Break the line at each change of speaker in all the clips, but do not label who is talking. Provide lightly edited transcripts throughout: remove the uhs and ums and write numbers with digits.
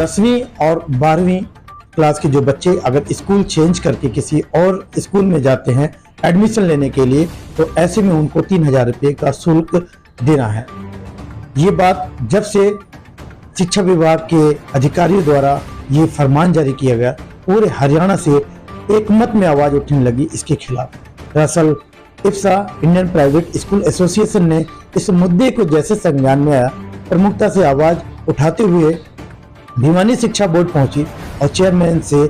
10वीं और 12वीं क्लास के जो बच्चे अगर स्कूल चेंज करके किसी और स्कूल में जाते हैं एडमिशन लेने के लिए, तो ऐसे में उनको 3,000 रुपये का शुल्क देना है। ये बात जब से शिक्षा विभाग के अधिकारियों द्वारा ये फरमान जारी किया गया, पूरे हरियाणा से एक मत में आवाज उठने लगी इसके खिलाफ। दरअसल Ifsa Indian private school association ने इस मुद्दे को जैसे संज्ञान में आया, प्रमुखता से आवाज उठाते हुए भिवानी शिक्षा बोर्ड पहुंची और चेयरमैन से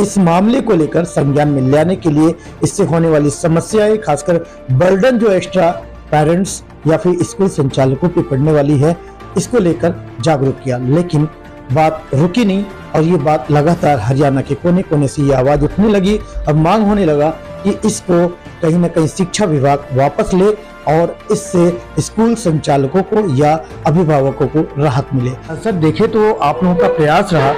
इस मामले को लेकर संज्ञान में लाने के लिए इससे होने वाली समस्याएं, खासकर बर्डन जो एक्स्ट्रा पेरेंट्स या फिर स्कूल संचालकों पे पड़ने वाली है, इसको लेकर जागरूक किया। लेकिन बात रुकी नहीं और ये बात लगातार हरियाणा के कोने कोने से ये आवाज उठने लगी और मांग होने लगा कि इसको कहीं ना कहीं शिक्षा विभाग वापस ले और इससे स्कूल संचालकों को या अभिभावकों को राहत मिले। सर देखे तो आप लोगों का प्रयास रहा,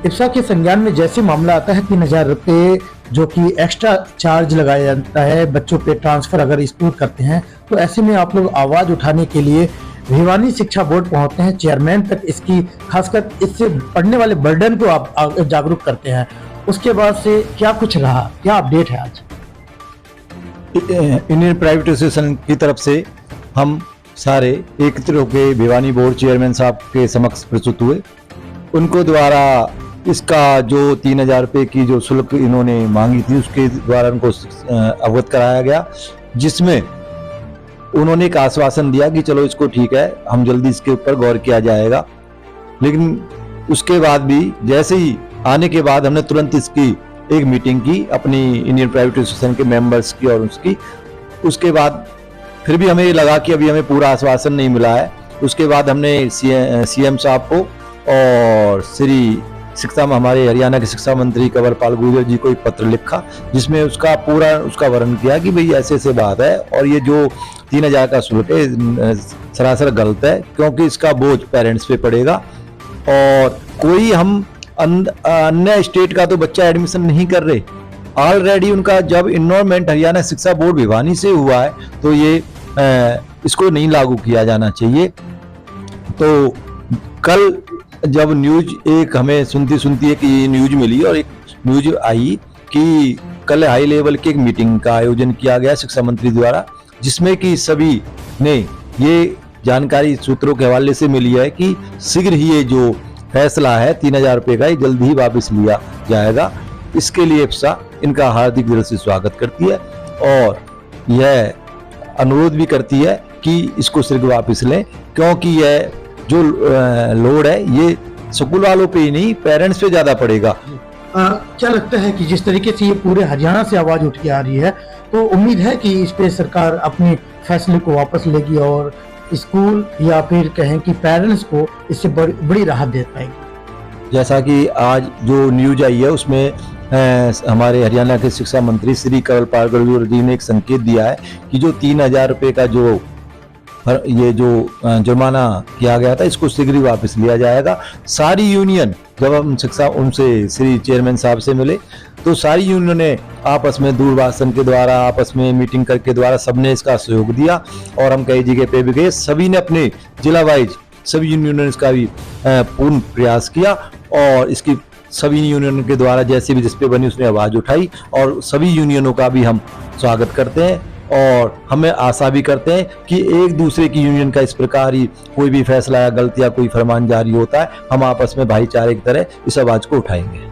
इफ्सा के संज्ञान में जैसे मामला आता है 3,000 रुपये जो कि एक्स्ट्रा चार्ज लगाया जाता है बच्चों पे ट्रांसफर अगर स्कूल करते हैं, तो ऐसे में आप लोग आवाज उठाने के लिए भिवानी शिक्षा बोर्ड पहुंचते हैं, चेयरमैन तक इसकी खासकर इससे पढ़ने वाले बर्डन को आप जागरूक करते हैं। उसके बाद से क्या कुछ रहा, क्या अपडेट है आज?
इंडियन प्राइवेट एसोसिएशन की तरफ से हम सारे एकत्रित होकर भिवानी बोर्ड चेयरमैन साहब के समक्ष प्रस्तुत हुए। उनको द्वारा इसका जो 3,000 रुपये की जो शुल्क इन्होंने मांगी थी उसके द्वारा उनको अवगत कराया गया, जिसमें उन्होंने एक आश्वासन दिया कि चलो इसको ठीक है, हम जल्दी इसके ऊपर गौर किया जाएगा। लेकिन उसके बाद भी जैसे ही आने के बाद हमने तुरंत इसकी एक मीटिंग की अपनी इंडियन प्राइवेट एसोसिएशन के मेंबर्स की और उसकी। उसके बाद फिर भी हमें लगा कि अभी हमें पूरा आश्वासन नहीं मिला है। उसके बाद हमने सीएम साहब को और श्री शिक्षा में हमारे हरियाणा के शिक्षा मंत्री कंवरपाल गुर्जर जी को एक पत्र लिखा, जिसमें उसका पूरा वर्णन किया कि भाई ऐसे ऐसे बात है और ये जो 3,000 का शुल्क है सरासर गलत है, क्योंकि इसका बोझ पेरेंट्स पे पड़ेगा और कोई हम अन्य स्टेट का तो बच्चा एडमिशन नहीं कर रहे। ऑलरेडी उनका जब इन्रोलमेंट हरियाणा शिक्षा बोर्ड भिवानी से हुआ है तो ये इसको नहीं लागू किया जाना चाहिए। तो कल जब न्यूज एक हमें सुनती एक न्यूज मिली और एक न्यूज आई कि कल हाई लेवल की एक मीटिंग का आयोजन किया गया शिक्षा मंत्री द्वारा, जिसमें कि सभी ने ये जानकारी सूत्रों के हवाले से मिली है कि शीघ्र ही ये जो फैसला है 3,000 रुपये का, ये जल्द ही वापस लिया जाएगा। इसके लिए इफ्सा इनका हार्दिक दिल से स्वागत करती है और यह अनुरोध भी करती है कि इसको शीघ्र वापस लें, क्योंकि यह जो लोड है ये स्कूल वालों पे ही नहीं पेरेंट्स पे ज्यादा पड़ेगा।
क्या लगता है कि जिस तरीके से ये पूरे हरियाणा से आवाज उठ के आ रही है, तो उम्मीद है कि इस पे सरकार अपने फैसले को वापस लेगी और स्कूल या फिर कहें कि पेरेंट्स को इससे बड़ी राहत दे पाएगी?
जैसा कि आज जो न्यूज आई है उसमें हमारे हरियाणा के शिक्षा मंत्री श्री कंवरपाल गुर्जर जी ने एक संकेत दिया है कि जो 3,000 रुपये का जो ये जो जुर्माना किया गया था इसको शीघ्र ही वापस लिया जाएगा। सारी यूनियन, जब हम शिक्षा उनसे श्री चेयरमैन साहब से मिले तो सारी यूनियन ने आपस में दूरभाषण के द्वारा, आपस में मीटिंग करके द्वारा सबने इसका सहयोग दिया और हम कई जगह पे भी गए, सभी ने अपने जिला वाइज सभी यूनियन ने इसका भी पूर्ण प्रयास किया और इसकी सभी यूनियन के द्वारा जैसे भी जिस पे बनी उसने आवाज उठाई और सभी यूनियनों का भी हम स्वागत करते हैं और हमें आशा भी करते हैं कि एक दूसरे की यूनियन का इस प्रकार ही कोई भी फैसला या गलती या कोई फरमान जारी होता है, हम आपस में भाईचारे की तरह इस आवाज को उठाएंगे।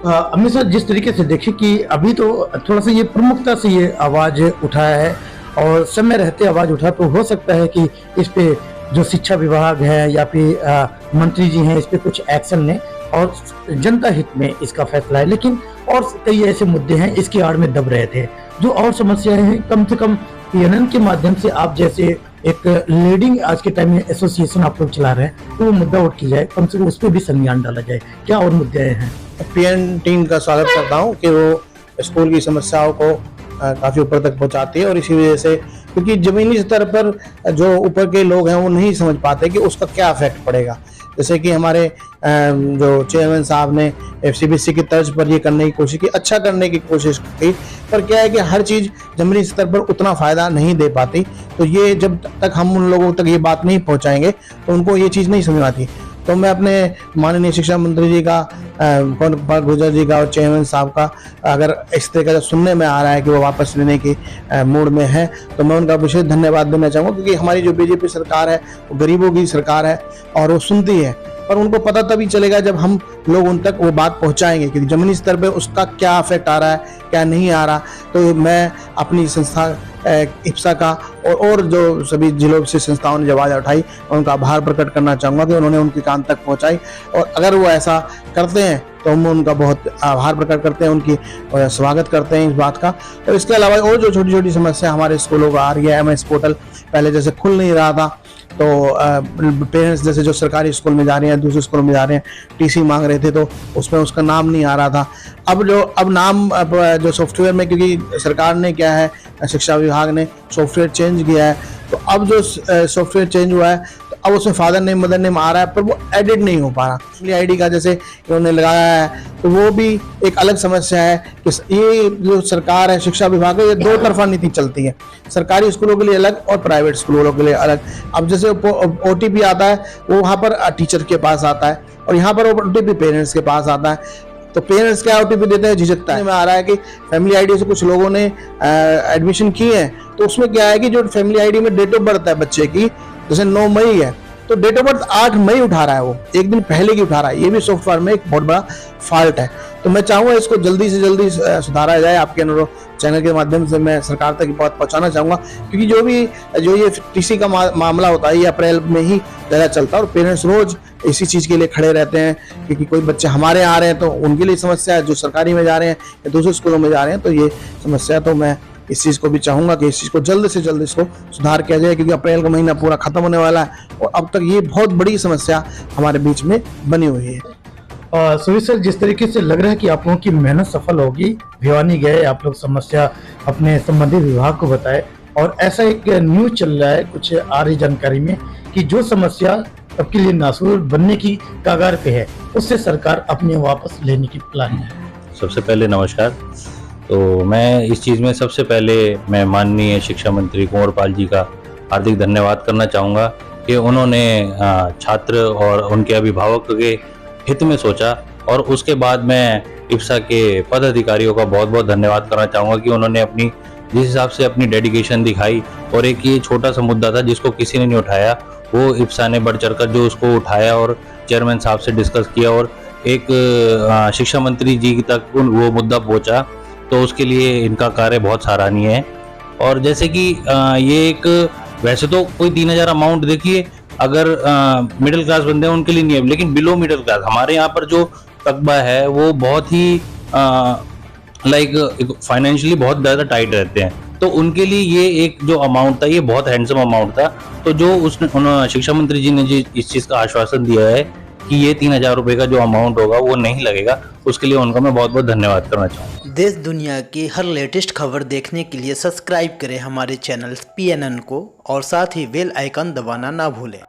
अमित सर, जिस तरीके से देखें कि अभी तो थोड़ा सा ये प्रमुखता से ये आवाज उठाया है और समय रहते आवाज उठा, तो हो सकता है कि इस पे जो शिक्षा विभाग है या फिर मंत्री जी हैं इस पे कुछ एक्शन लें और जनता हित में इसका फैसला है। लेकिन और कई ऐसे मुद्दे हैं इसकी आड़ में दब रहे थे, जो और समस्याएं हैं। कम से कम पीएनएन के माध्यम से आप जैसे एक लीडिंग आज के टाइम में एसोसिएशन आप लोग चला रहे हैं, तो वो मुद्दा उठ की जाए, कम से कम उस पर भी संज्ञान डाला जाए। क्या और मुद्दे हैं?
पीएन टीम का स्वागत करता हूं कि वो स्कूल की समस्याओं को काफ़ी ऊपर तक पहुंचाती है और इसी वजह से, क्योंकि ज़मीनी स्तर पर जो ऊपर के लोग हैं वो नहीं समझ पाते कि उसका क्या इफेक्ट पड़ेगा। जैसे कि हमारे जो चेयरमैन साहब ने एफसीबीसी की तर्ज पर ये करने की कोशिश की, अच्छा करने की कोशिश की, पर क्या है कि हर चीज़ ज़मीनी स्तर पर उतना फ़ायदा नहीं दे पाती। तो ये जब तक हम उन लोगों तक ये बात नहीं पहुंचाएंगे तो उनको ये चीज़ नहीं समझ आती। तो मैं अपने माननीय शिक्षा मंत्री जी का, कौन गुर्जर जी का और चेयरमैन साहब का, अगर इस तरह का जो सुनने में आ रहा है कि वो वापस लेने की मूड में है, तो मैं उनका विशेष धन्यवाद देना चाहूँगा, क्योंकि हमारी जो बीजेपी सरकार है वो गरीबों की सरकार है और वो सुनती है। पर उनको पता तभी चलेगा जब हम लोग उन तक वो बात पहुंचाएंगे कि जमीनी स्तर पे उसका क्या इफेक्ट आ रहा है, क्या नहीं आ रहा। तो मैं अपनी संस्था इप्सा का और जो सभी जिलों से संस्थाओं ने जब आवाज़ उठाई, उनका आभार प्रकट करना चाहूँगा कि उन्होंने उनके कान तक पहुँचाई। और अगर वो ऐसा करते हैं तो हम उनका बहुत आभार प्रकट करते हैं, उनकी स्वागत करते हैं इस बात का। और इसके अलावा और जो छोटी छोटी समस्या हमारे स्कूलों का आ रही है, MS पोर्टल पहले जैसे खुल नहीं रहा था, तो पेरेंट्स जैसे जो सरकारी स्कूल में जा रहे हैं, दूसरे स्कूल में जा रहे हैं, TC मांग रहे थे, तो उसमें उसका नाम नहीं आ रहा था। अब नाम जो सॉफ्टवेयर में, क्योंकि सरकार ने क्या है, शिक्षा विभाग ने सॉफ्टवेयर चेंज किया है, तो अब जो सॉफ्टवेयर चेंज हुआ है तो अब उसमें फादर नेम मदर नेम आ रहा है, पर वो एडिट नहीं हो पा रहा। फैमिली ID का जैसे इन्होंने लगाया है, तो वो भी एक अलग समस्या है कि ये जो सरकार है, शिक्षा विभाग है, ये दो तरफा नीति चलती है, सरकारी स्कूलों के लिए अलग और प्राइवेट स्कूलों के लिए अलग। अब जैसे OTP आता है वो वहाँ पर टीचर के पास आता है, और यहाँ पर OTP पेरेंट्स के पास आता है। तो पेरेंट्स क्या OTP देते हैं, झिझकता है। में आ रहा है कि फैमिली ID से कुछ लोगों ने एडमिशन की है, तो उसमें क्या है कि जो फैमिली ID में डेट ऑफ बर्थ है बच्चे की, जैसे 9 मई है, तो डेट ऑफ बर्थ 8 मई उठा रहा है, वो एक दिन पहले की उठा रहा है। ये भी सॉफ्टवेयर में एक बहुत बड़ा फॉल्ट है। तो मैं चाहूँगा इसको जल्दी से जल्दी सुधारा जाए। आपके अनुरोध चैनल के माध्यम से मैं सरकार तक बात पहुंचाना चाहूँगा, क्योंकि जो ये TC का मामला होता है, ये अप्रैल में ही ज़्यादा चलता है और पेरेंट्स रोज इसी चीज़ के लिए खड़े रहते हैं, क्योंकि कोई बच्चे हमारे आ रहे हैं तो उनके लिए समस्या है, जो सरकारी में जा रहे हैं या दूसरे स्कूलों में जा रहे हैं तो ये समस्या। तो मैं इस चीज़ को भी चाहूँगा कि इस चीज़ को जल्द से जल्द इसको सुधार किया जाए, क्योंकि अप्रैल का महीना पूरा खत्म होने वाला है और अब तक ये बहुत बड़ी समस्या हमारे बीच में बनी हुई है।
सुरेश सर, जिस तरीके से लग रहा है कि आप लोगों की मेहनत सफल होगी, भिवानी गए, आप लोग समस्या अपने संबंधित विभाग को बताए, और ऐसा एक न्यूज चल रहा है कुछ आ रही जानकारी में कि जो समस्या सबके लिए नासूर बनने की कगार पे है, उससे सरकार अपने वापस लेने की प्लानिंग है।
सबसे पहले नमस्कार। तो मैं इस चीज़ में सबसे पहले मैं माननीय शिक्षा मंत्री कुंवर पाल जी का हार्दिक धन्यवाद करना चाहूँगा कि उन्होंने छात्र और उनके अभिभावक के हित में सोचा, और उसके बाद मैं इप्सा के पदाधिकारियों का बहुत बहुत धन्यवाद करना चाहूँगा कि उन्होंने अपनी जिस हिसाब से अपनी डेडिकेशन दिखाई, और एक ये छोटा सा मुद्दा था जिसको किसी ने नहीं उठाया, वो इप्सा ने बढ़ चढ़कर जो उसको उठाया और चेयरमैन साहब से डिस्कस किया और एक शिक्षा मंत्री जी तक वो मुद्दा पहुंचा, तो उसके लिए इनका कार्य बहुत सराहनीय है। और जैसे कि ये एक वैसे तो कोई 3000 अमाउंट, देखिए अगर मिडिल क्लास बंदे हैं उनके लिए नहीं है, लेकिन बिलो मिडिल क्लास हमारे यहाँ पर जो तकबा है वो बहुत ही लाइक फाइनेंशियली बहुत ज़्यादा टाइट रहते हैं, तो उनके लिए ये एक जो अमाउंट था ये बहुत हैंडसम अमाउंट था। तो जो उसने शिक्षा मंत्री जी ने जी इस चीज़ का आश्वासन दिया है कि ये 3000 रुपये का जो अमाउंट होगा वो नहीं लगेगा, उसके लिए उनका मैं बहुत बहुत धन्यवाद करना चाहूँगा।
देश दुनिया की हर लेटेस्ट खबर देखने के लिए सब्सक्राइब करें हमारे चैनल PNN को, और साथ ही बेल आइकन दबाना ना भूलें।